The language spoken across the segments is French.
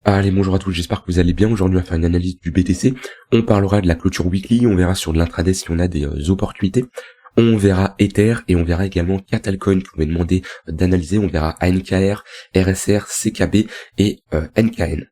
Allez, bonjour à tous, j'espère que vous allez bien. Aujourd'hui, on va faire une analyse du BTC. On parlera de la clôture weekly, on verra sur de l'intraday si on a des opportunités. On verra Ether et on verra également Catalcoin que vous m'avez demandé d'analyser. On verra ANKR, RSR, CKB et NKN.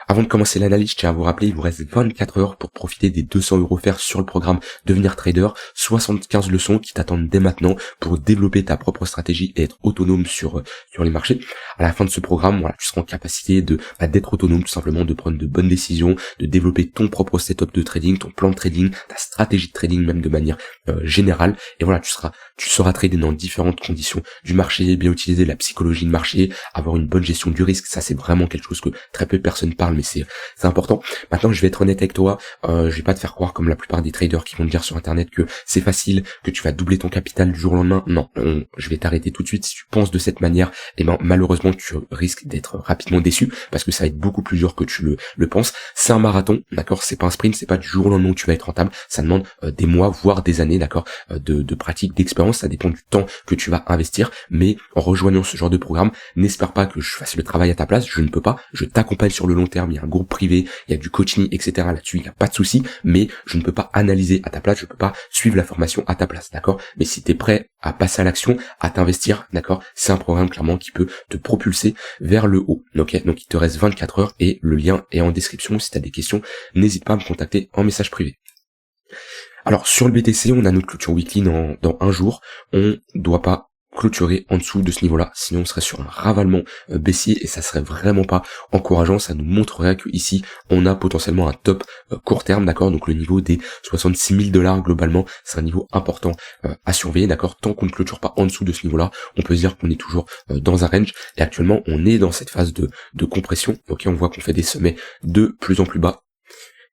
Avant de commencer l'analyse, je tiens à vous rappeler, il vous reste 24 heures pour profiter des 200 € offerts sur le programme Devenir Trader, 75 leçons qui t'attendent dès maintenant pour développer ta propre stratégie et être autonome sur les marchés. À la fin de ce programme, voilà, tu seras en capacité d'être autonome, tout simplement, de prendre de bonnes décisions, de développer ton propre setup de trading, ton plan de trading, ta stratégie de trading même de manière générale. Et voilà, tu sauras trader dans différentes conditions du marché, bien utiliser la psychologie de marché, avoir une bonne gestion du risque. Ça, c'est vraiment quelque chose que très peu de personnes parlent, mais c'est important. Maintenant, je vais être honnête avec toi, je vais pas te faire croire comme la plupart des traders qui vont te dire sur internet que c'est facile, que tu vas doubler ton capital du jour au lendemain. Non, je vais t'arrêter tout de suite. Si tu penses de cette manière, eh ben malheureusement tu risques d'être rapidement déçu parce que ça va être beaucoup plus dur que tu le penses. C'est un marathon, d'accord, c'est pas un sprint, c'est pas du jour au lendemain où tu vas être rentable, ça demande des mois voire des années, d'accord, de pratique, d'expérience, ça dépend du temps que tu vas investir. Mais en rejoignant ce genre de programme, n'espère pas que je fasse le travail à ta place, je ne peux pas, je t'accompagne sur le long terme, il y a un groupe privé, il y a du coaching, etc. Là-dessus, il n'y a pas de souci, mais je ne peux pas analyser à ta place, je peux pas suivre la formation à ta place, d'accord. Mais si tu es prêt à passer à l'action, à t'investir, d'accord, c'est un programme clairement qui peut te propulser vers le haut, ok. Donc il te reste 24 heures et le lien est en description. Si tu as des questions, n'hésite pas à me contacter en message privé. Alors sur le BTC, on a notre clôture weekly dans un jour. On doit pas clôturer en dessous de ce niveau-là, sinon on serait sur un ravalement baissier et ça serait vraiment pas encourageant. Ça nous montrerait que ici on a potentiellement un top court terme, d'accord. Donc le niveau des 66 000 $ globalement, c'est un niveau important à surveiller, d'accord. Tant qu'on ne clôture pas en dessous de ce niveau-là, on peut se dire qu'on est toujours dans un range et actuellement on est dans cette phase de compression. Ok, on voit qu'on fait des sommets de plus en plus bas.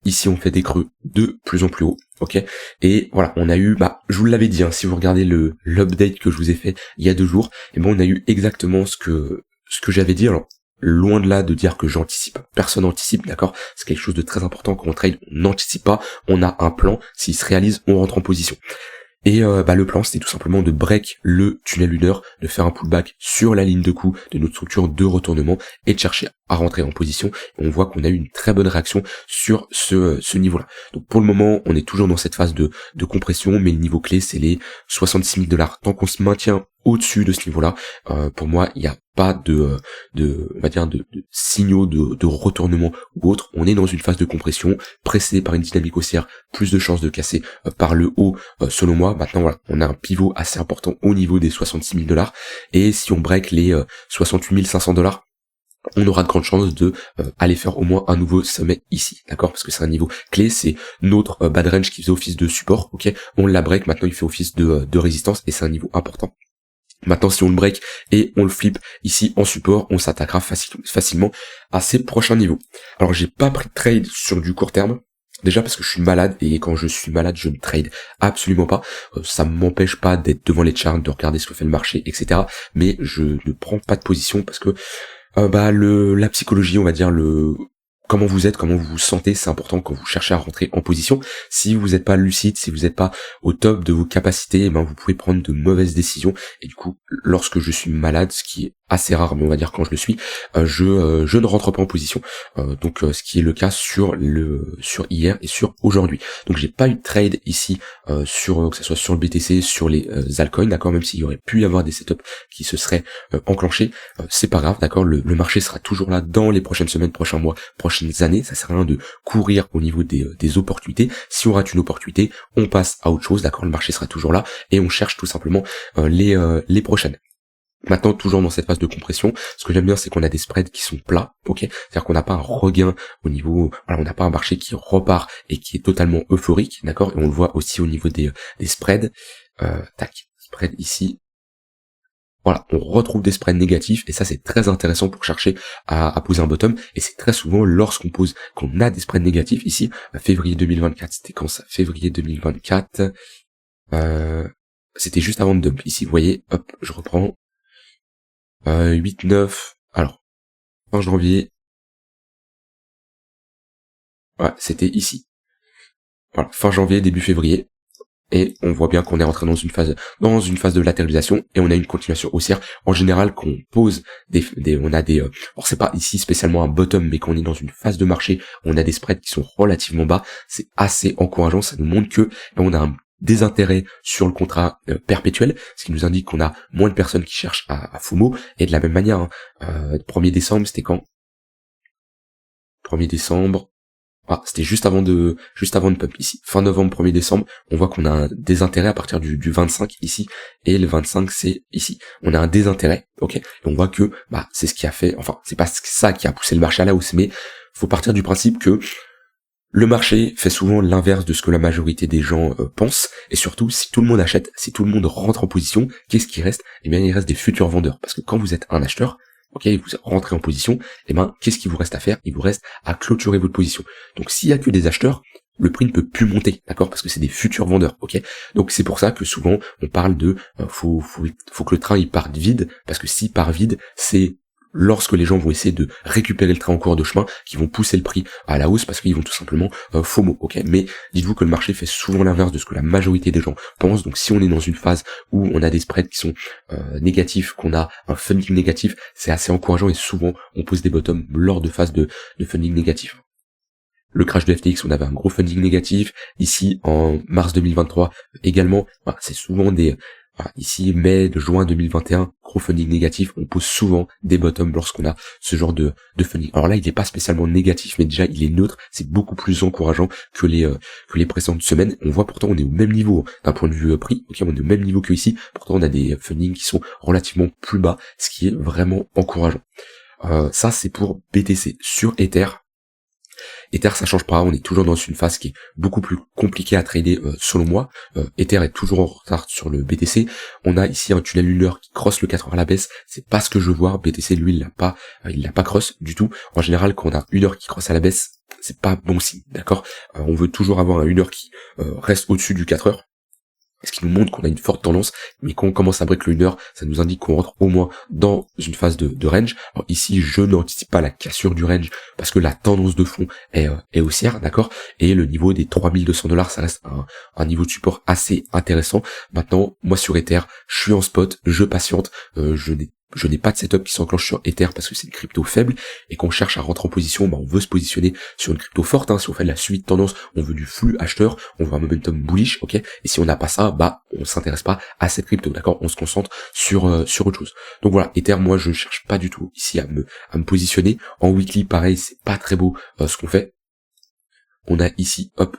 Ici, on fait des creux de plus en plus haut, ok. Et voilà, on a eu, je vous l'avais dit, hein, si vous regardez l'update que je vous ai fait il y a 2 jours, et on a eu exactement ce que j'avais dit. Alors, loin de là de dire que j'anticipe, personne n'anticipe, d'accord. C'est quelque chose de très important quand on trade, on n'anticipe pas, on a un plan. S'il se réalise, on rentre en position. Et le plan, c'était tout simplement de break le tunnel lunaire, de faire un pullback sur la ligne de coup de notre structure de retournement et de chercher à rentrer en position. Et on voit qu'on a eu une très bonne réaction sur ce niveau-là. Donc pour le moment, on est toujours dans cette phase de compression, mais le niveau clé, c'est les 66 000 $. Tant qu'on se maintient au-dessus de ce niveau-là, pour moi, il n'y a pas on va dire de signaux de retournement ou autre. On est dans une phase de compression précédée par une dynamique haussière, plus de chances de casser par le haut, selon moi. Maintenant voilà, on a un pivot assez important au niveau des 66 000 $, et si on break les 68 500 $, on aura de grandes chances de aller faire au moins un nouveau sommet ici, d'accord, parce que c'est un niveau clé, c'est notre bad range qui faisait office de support, ok, on la break, maintenant il fait office de résistance et c'est un niveau important. Maintenant, si on le break et on le flip ici en support, on s'attaquera facilement à ces prochains niveaux. Alors, j'ai pas pris de trade sur du court terme. Déjà parce que je suis malade et quand je suis malade, je ne trade absolument pas. Ça m'empêche pas d'être devant les charts, de regarder ce que fait le marché, etc. Mais je ne prends pas de position parce que la psychologie, on va dire, comment vous êtes, comment vous vous sentez, c'est important quand vous cherchez à rentrer en position. Si vous n'êtes pas lucide, si vous n'êtes pas au top de vos capacités, vous pouvez prendre de mauvaises décisions. Et du coup, lorsque je suis malade, ce qui est assez rare, mais on va dire quand je le suis, je ne rentre pas en position. Donc ce qui est le cas sur hier et sur aujourd'hui. Donc j'ai pas eu de trade ici que ce soit sur le BTC, sur les altcoins, d'accord, même s'il y aurait pu y avoir des setups qui se seraient enclenchés, c'est pas grave, d'accord. Le marché sera toujours là dans les prochaines semaines, prochains mois, prochaines années. Ça sert à rien de courir au niveau des opportunités. Si on rate une opportunité, on passe à autre chose, d'accord. Le marché sera toujours là et on cherche tout simplement les prochaines. Maintenant, toujours dans cette phase de compression, ce que j'aime bien, c'est qu'on a des spreads qui sont plats, ok. C'est-à-dire qu'on n'a pas un regain au niveau, on n'a pas un marché qui repart et qui est totalement euphorique, d'accord. Et on le voit aussi au niveau des spreads. Spread ici. Voilà, on retrouve des spreads négatifs et ça c'est très intéressant pour chercher à poser un bottom. Et c'est très souvent qu'on a des spreads négatifs ici. Février 2024, c'était quand ça? Février 2024. C'était juste avant de dump. Ici, vous voyez, hop, je reprends. 8, 9, alors, fin janvier, ouais, c'était ici. Voilà, fin janvier, début février, et on voit bien qu'on est rentré dans une phase de latéralisation, et on a une continuation haussière. En général, qu'on pose on a des, alors c'est pas ici spécialement un bottom, mais qu'on est dans une phase de marché, on a des spreads qui sont relativement bas, c'est assez encourageant, ça nous montre que on a un désintérêt sur le contrat perpétuel, ce qui nous indique qu'on a moins de personnes qui cherchent à FOMO, et de la même manière, 1er décembre, c'était quand 1er décembre, c'était juste avant de pump ici. Fin novembre, 1er décembre, on voit qu'on a un désintérêt à partir du 25 ici, et le 25 c'est ici. On a un désintérêt, ok. Et on voit que c'est ce qui a fait, enfin c'est pas ça qui a poussé le marché à la hausse, mais faut partir du principe que le marché fait souvent l'inverse de ce que la majorité des gens pensent, et surtout si tout le monde achète, si tout le monde rentre en position, qu'est-ce qui reste? Eh bien il reste des futurs vendeurs, parce que quand vous êtes un acheteur, ok, vous rentrez en position, et qu'est-ce qu'il vous reste à faire? Il vous reste à clôturer votre position. Donc s'il y a que des acheteurs, le prix ne peut plus monter, d'accord, parce que c'est des futurs vendeurs, ok. Donc c'est pour ça que souvent on parle de faut que le train il parte vide, parce que s'il part vide, c'est lorsque les gens vont essayer de récupérer le train en cours de chemin, qui vont pousser le prix à la hausse parce qu'ils vont tout simplement FOMO, ok. Mais dites-vous que le marché fait souvent l'inverse de ce que la majorité des gens pensent. Donc si on est dans une phase où on a des spreads qui sont négatifs, qu'on a un funding négatif, c'est assez encourageant, et souvent on pose des bottoms lors de phases de funding négatif. Le crash de FTX, on avait un gros funding négatif. Ici, en mars 2023, également, c'est souvent des... Ici, juin 2021, gros funding négatif, on pose souvent des bottoms lorsqu'on a ce genre de funding. Alors là, il n'est pas spécialement négatif, mais déjà, il est neutre, c'est beaucoup plus encourageant que les précédentes semaines. On voit pourtant, on est au même niveau d'un point de vue prix, ok, on est au même niveau que ici, pourtant on a des fundings qui sont relativement plus bas, ce qui est vraiment encourageant. Ça, c'est pour BTC. Sur Ether, ça change pas, on est toujours dans une phase qui est beaucoup plus compliquée à trader selon moi. Ether est toujours en retard sur le BTC. On a ici un tunnel lunaire qui crosse le 4 heures à la baisse, c'est pas ce que je veux voir. BTC lui il l'a pas cross du tout. En général quand on a une heure qui crosse à la baisse, c'est pas bon signe, d'accord. On veut toujours avoir une heure qui reste au-dessus du 4 heures. Ce qui nous montre qu'on a une forte tendance, mais quand on commence à break le 1 heure, ça nous indique qu'on rentre au moins dans une phase de range. Alors ici, je n'anticipe pas la cassure du range, parce que la tendance de fond est haussière, d'accord. Et le niveau des $3200, ça reste un niveau de support assez intéressant. Maintenant, moi sur Ether, je suis en spot, je patiente, je n'ai pas de setup qui s'enclenche sur Ether parce que c'est une crypto faible, et qu'on cherche à rentrer en position, on veut se positionner sur une crypto forte, si on fait de la suite tendance, on veut du flux acheteur, on veut un momentum bullish, ok, et si on n'a pas ça, on s'intéresse pas à cette crypto, d'accord, on se concentre sur autre chose. Donc voilà, Ether, moi je cherche pas du tout ici à me positionner. En weekly, pareil, c'est pas très beau ce qu'on fait. On a ici, hop,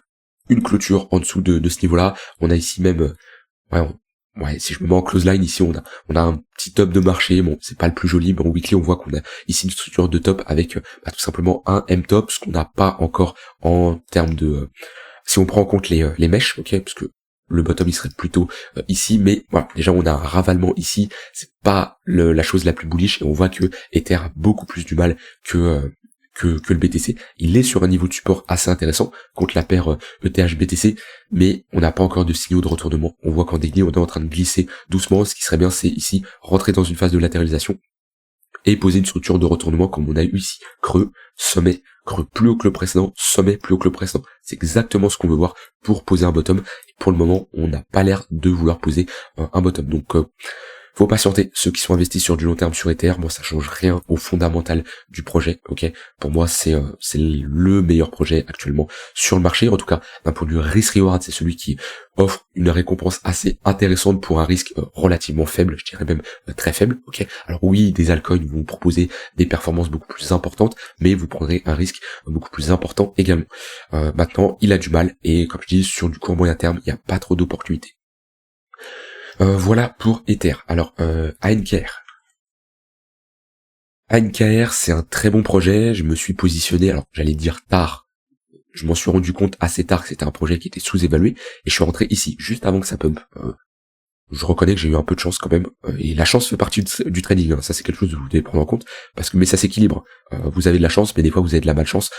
une clôture en dessous de ce niveau-là, on a ici même, si je me mets en close line ici, on a un petit top de marché. Bon, c'est pas le plus joli, mais en weekly, on voit qu'on a ici une structure de top avec tout simplement un M-top, ce qu'on n'a pas encore en termes de... si on prend en compte les mèches, ok, parce que le bottom il serait plutôt ici, mais voilà, déjà on a un ravalement ici, c'est pas la chose la plus bullish, et on voit que Ether a beaucoup plus du mal que le BTC. Il est sur un niveau de support assez intéressant contre la paire ETH-BTC, mais on n'a pas encore de signaux de retournement. On voit qu'en daily, on est en train de glisser doucement. Ce qui serait bien, c'est ici rentrer dans une phase de latéralisation et poser une structure de retournement comme on a eu ici. Creux, sommet, creux plus haut que le précédent, sommet plus haut que le précédent. C'est exactement ce qu'on veut voir pour poser un bottom. Et pour le moment, on n'a pas l'air de vouloir poser un bottom. Donc faut patienter. Ceux qui sont investis sur du long terme sur Ether, moi ça change rien au fondamental du projet, ok. Pour moi c'est le meilleur projet actuellement sur le marché, en tout cas d'un point de vue risk reward, c'est celui qui offre une récompense assez intéressante pour un risque relativement faible, je dirais même très faible, ok. Alors oui, des altcoins vont vous proposer des performances beaucoup plus importantes, mais vous prendrez un risque beaucoup plus important également. Maintenant, il a du mal, et comme je dis, sur du court moyen terme, il n'y a pas trop d'opportunités. Voilà pour Ether. Alors, ANKR. ANKR, c'est un très bon projet. Je me suis positionné, alors j'allais dire tard. Je m'en suis rendu compte assez tard que c'était un projet qui était sous-évalué, et je suis rentré ici, juste avant que ça pump. Je reconnais que j'ai eu un peu de chance quand même, et la chance fait partie du trading, ça c'est quelque chose que vous devez prendre en compte, mais ça s'équilibre. Vous avez de la chance, mais des fois vous avez de la malchance,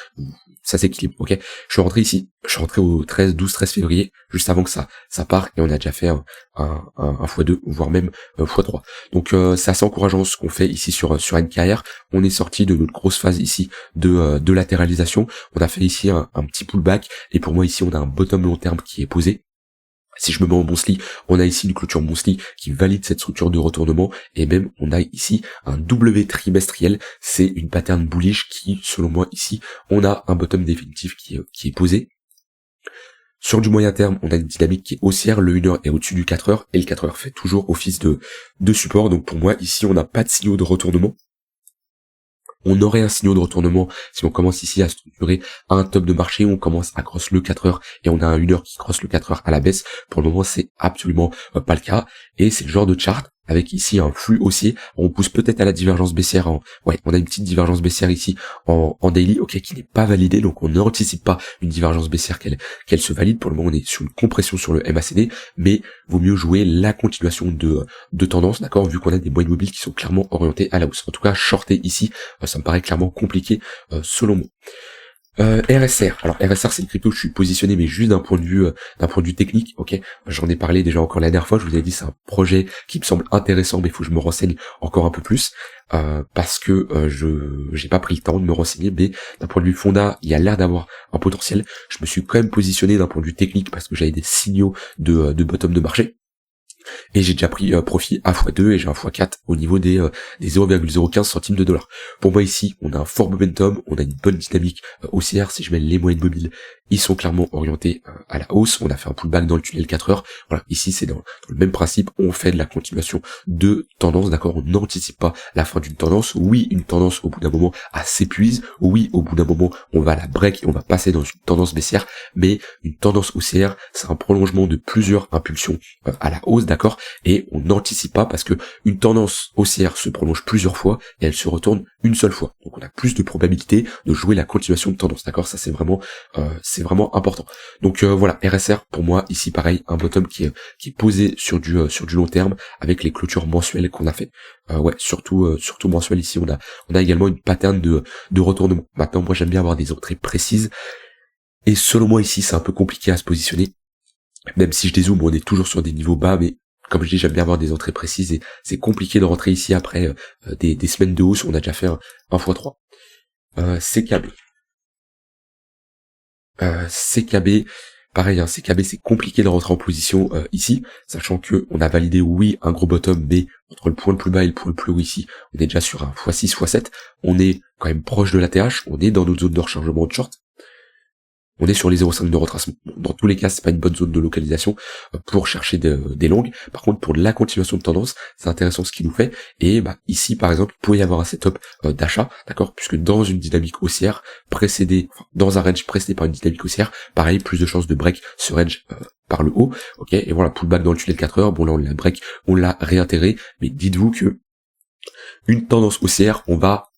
ça s'équilibre, ok. Je suis rentré ici, je suis rentré au 12-13 février, juste avant que ça part, et on a déjà fait un x2, voire même x3. Donc c'est assez encourageant ce qu'on fait ici sur NKR. On est sorti de notre grosse phase ici de latéralisation, on a fait ici un petit pullback, et pour moi ici on a un bottom long terme qui est posé. Si je me mets en Monthly, on a ici une clôture Monthly qui valide cette structure de retournement, et même on a ici un W trimestriel, c'est une pattern bullish qui, selon moi ici, on a un bottom définitif qui est posé. Sur du moyen terme, on a une dynamique qui est haussière, le 1 heure est au-dessus du 4 heures, et le 4 heures fait toujours office de support, donc pour moi ici on n'a pas de signaux de retournement. On aurait un signal de retournement si on commence ici à structurer un top de marché, on commence à cross le 4 heures et on a un 1 heure qui cross le 4 heures à la baisse. Pour le moment, c'est absolument pas le cas, et c'est le genre de chart avec ici un flux haussier. On pousse peut-être à la divergence baissière on a une petite divergence baissière ici en daily, ok, qui n'est pas validée, donc on n'anticipe pas une divergence baissière qu'elle se valide. Pour le moment, on est sur une compression sur le MACD, mais vaut mieux jouer la continuation de tendance, d'accord, vu qu'on a des moyennes mobiles qui sont clairement orientées à la hausse. En tout cas, shorter ici, ça me paraît clairement compliqué selon moi. RSR. Alors RSR, c'est une crypto que je suis positionné, mais juste d'un point de vue technique, ok. J'en ai parlé déjà encore la dernière fois, je vous ai dit c'est un projet qui me semble intéressant, mais il faut que je me renseigne encore un peu plus, parce que j'ai pas pris le temps de me renseigner, mais d'un point de vue fonda, il y a l'air d'avoir un potentiel. Je me suis quand même positionné d'un point de vue technique parce que j'avais des signaux de bottom de marché. Et j'ai déjà pris profit à x2 et j'ai un x4 au niveau des 0,015 centimes de dollars. Pour moi ici, on a un fort momentum, on a une bonne dynamique haussière. Si je mets les moyennes mobiles, ils sont clairement orientés à la hausse. On a fait un pullback dans le tunnel 4 heures. Voilà, ici c'est dans le même principe, on fait de la continuation de tendance, d'accord. On n'anticipe pas la fin d'une tendance. Oui, une tendance au bout d'un moment s'épuise. Oui, au bout d'un moment, on va la break et on va passer dans une tendance baissière. Mais une tendance haussière, c'est un prolongement de plusieurs impulsions à la hausse, d'accord, et on n'anticipe pas parce que une tendance haussière se prolonge plusieurs fois et elle se retourne une seule fois. Donc on a plus de probabilité de jouer la continuation de tendance, d'accord. Ça c'est vraiment important. Donc voilà, RSR pour moi ici pareil, un bottom qui est posé sur du long terme avec les clôtures mensuelles qu'on a fait. Surtout mensuelles ici, on a également une pattern de retournement. Maintenant moi j'aime bien avoir des entrées précises et selon moi ici c'est un peu compliqué à se positionner. Même si je dézoome, on est toujours sur des niveaux bas, mais comme je dis, j'aime bien avoir des entrées précises et c'est compliqué de rentrer ici après des semaines de hausse où on a déjà fait un x3. CKB. CKB, pareil, CKB c'est compliqué de rentrer en position ici, sachant que on a validé oui un gros bottom, mais entre le point le plus bas et le point le plus haut ici, on est déjà sur un x6, x7, on est quand même proche de la TH, on est dans notre zone de rechargement de short. On est sur les 0,5 de retracement. Dans tous les cas, c'est pas une bonne zone de localisation pour chercher des longues. Par contre, pour la continuation de tendance, c'est intéressant ce qu'il nous fait. Et ici, par exemple, il pourrait y avoir un setup d'achat, d'accord, puisque dans une dynamique haussière dans un range précédé par une dynamique haussière, pareil, plus de chances de break ce range par le haut. Ok, et voilà, pullback dans le tunnel 4 heures. Bon là, on l'a break, on l'a réintégré, mais dites-vous que une tendance haussière, on va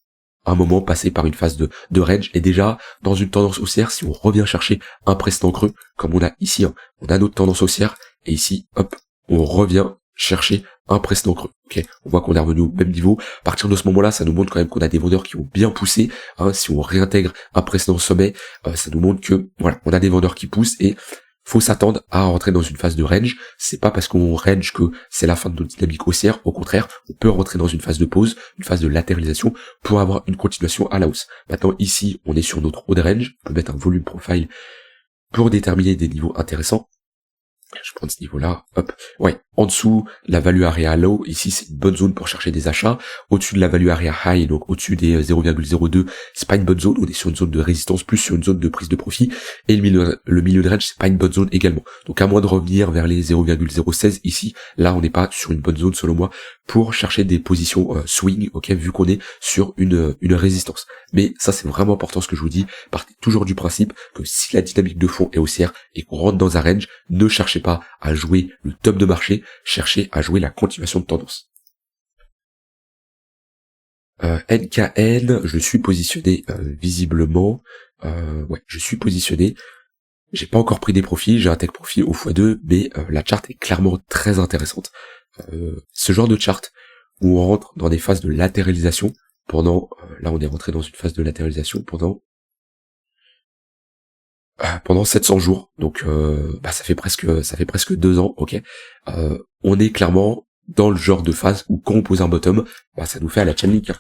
à un moment passer par une phase de range, et déjà dans une tendance haussière, si on revient chercher un précédent creux comme on a ici, on a notre tendance haussière et ici hop on revient chercher un précédent creux. Ok, on voit qu'on est revenu au même niveau. À partir de ce moment-là, ça nous montre quand même qu'on a des vendeurs qui ont bien poussé. Si on réintègre un précédent sommet, ça nous montre que voilà, on a des vendeurs qui poussent et faut s'attendre à rentrer dans une phase de range. C'est pas parce qu'on range que c'est la fin de notre dynamique haussière. Au contraire, on peut rentrer dans une phase de pause, une phase de latéralisation pour avoir une continuation à la hausse. Maintenant, ici, on est sur notre haut de range. On peut mettre un volume profile pour déterminer des niveaux intéressants. Je prends ce niveau-là, hop. Ouais, en dessous, la value area low, ici c'est une bonne zone pour chercher des achats. Au-dessus de la value area high, donc au-dessus des 0,02, c'est pas une bonne zone, on est sur une zone de résistance, plus sur une zone de prise de profit. Et le milieu de range, c'est pas une bonne zone également. Donc à moins de revenir vers les 0,016 ici, là on n'est pas sur une bonne zone selon moi pour chercher des positions swing, ok, vu qu'on est sur une résistance. Mais ça c'est vraiment important ce que je vous dis, partez toujours du principe que si la dynamique de fond est haussière et qu'on rentre dans un range, ne cherchez pas à jouer le top de marché, cherchez à jouer la continuation de tendance. NKN, je suis positionné visiblement, je suis positionné. J'ai pas encore pris des profits, j'ai un take profit au x2, mais la charte est clairement très intéressante. Ce genre de charte où on rentre dans des phases de latéralisation pendant, là on est rentré dans une phase de latéralisation pendant 700 jours, donc ça fait presque 2 ans, ok. On est clairement dans le genre de phase où quand on pose un bottom, ça nous fait à la Chainlink.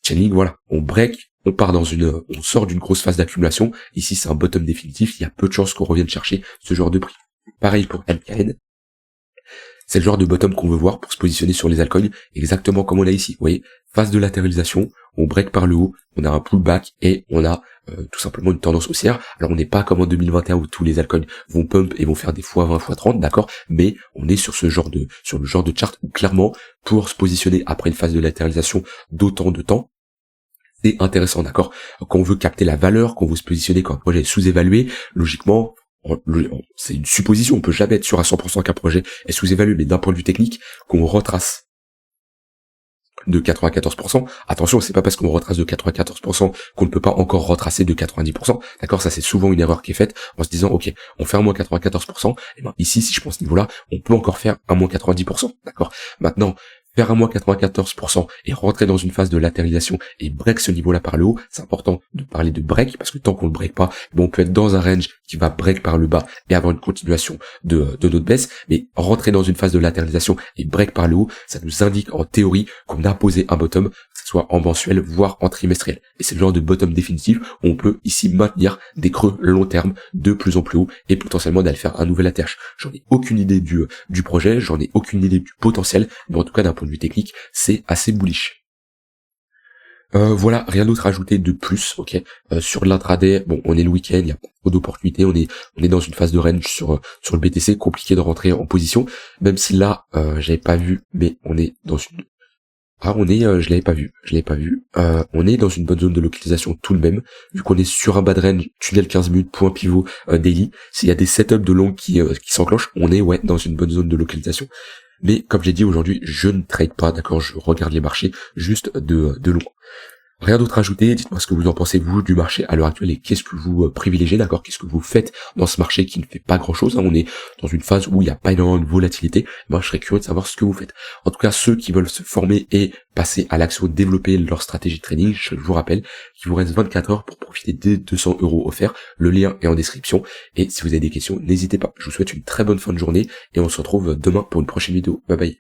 Chainlink, voilà, on break, on sort d'une grosse phase d'accumulation. Ici c'est un bottom définitif, il y a peu de chances qu'on revienne chercher ce genre de prix. Pareil pour MKN. C'est le genre de bottom qu'on veut voir pour se positionner sur les altcoins, exactement comme on a ici. Vous voyez, phase de latéralisation, on break par le haut, on a un pullback et on a tout simplement une tendance haussière. Alors on n'est pas comme en 2021 où tous les altcoins vont pump et vont faire des x20, x30, d'accord, mais on est sur le genre de chart où clairement, pour se positionner après une phase de latéralisation d'autant de temps, c'est intéressant, d'accord. Quand on veut capter la valeur, quand on veut se positionner quand un projet est sous-évalué, logiquement, c'est une supposition, on peut jamais être sûr à 100% qu'un projet est sous-évalué, mais d'un point de vue technique, qu'on retrace de 94%, attention, c'est pas parce qu'on retrace de 94% qu'on ne peut pas encore retracer de 90%, d'accord, ça c'est souvent une erreur qui est faite en se disant, ok, on fait un moins 94%, et ben ici, si je prends ce niveau-là, on peut encore faire un moins 90%, d'accord. Maintenant, faire un moins 94% et rentrer dans une phase de latéralisation et break ce niveau-là par le haut, c'est important de parler de break, parce que tant qu'on le break pas, on peut être dans un range qui va break par le bas et avoir une continuation de notre baisse, mais rentrer dans une phase de latéralisation et break par le haut, ça nous indique en théorie qu'on a posé un bottom, que ce soit en mensuel, voire en trimestriel. Et c'est le genre de bottom définitif où on peut ici maintenir des creux long terme de plus en plus haut et potentiellement d'aller faire un nouvel atterrage. J'en ai aucune idée du projet, j'en ai aucune idée du potentiel, mais en tout cas d'un point de vue technique, c'est assez bullish. Voilà, rien d'autre à ajouter de plus, ok. Sur l'intraday, bon, on est le week-end, il y a pas trop d'opportunités, on est dans une phase de range sur le BTC, compliqué de rentrer en position, même si là, j'avais pas vu, mais on est dans une... je l'avais pas vu. On est dans une bonne zone de localisation tout de même, vu qu'on est sur un bas de range, tunnel 15 minutes, point pivot, daily. S'il y a des setups de long qui s'enclenchent, on est, dans une bonne zone de localisation. Mais comme j'ai dit aujourd'hui, je ne trade pas, d'accord, je regarde les marchés juste de loin. Rien d'autre à ajouter, dites-moi ce que vous en pensez vous du marché à l'heure actuelle et qu'est-ce que vous privilégiez, d'accord, qu'est-ce que vous faites dans ce marché qui ne fait pas grand-chose, on est dans une phase où il n'y a pas énormément de volatilité, moi je serais curieux de savoir ce que vous faites. En tout cas, ceux qui veulent se former et passer à l'action, développer leur stratégie de trading, je vous rappelle qu'il vous reste 24 heures pour profiter des 200 € offerts, le lien est en description, et si vous avez des questions, n'hésitez pas. Je vous souhaite une très bonne fin de journée, et on se retrouve demain pour une prochaine vidéo, bye bye.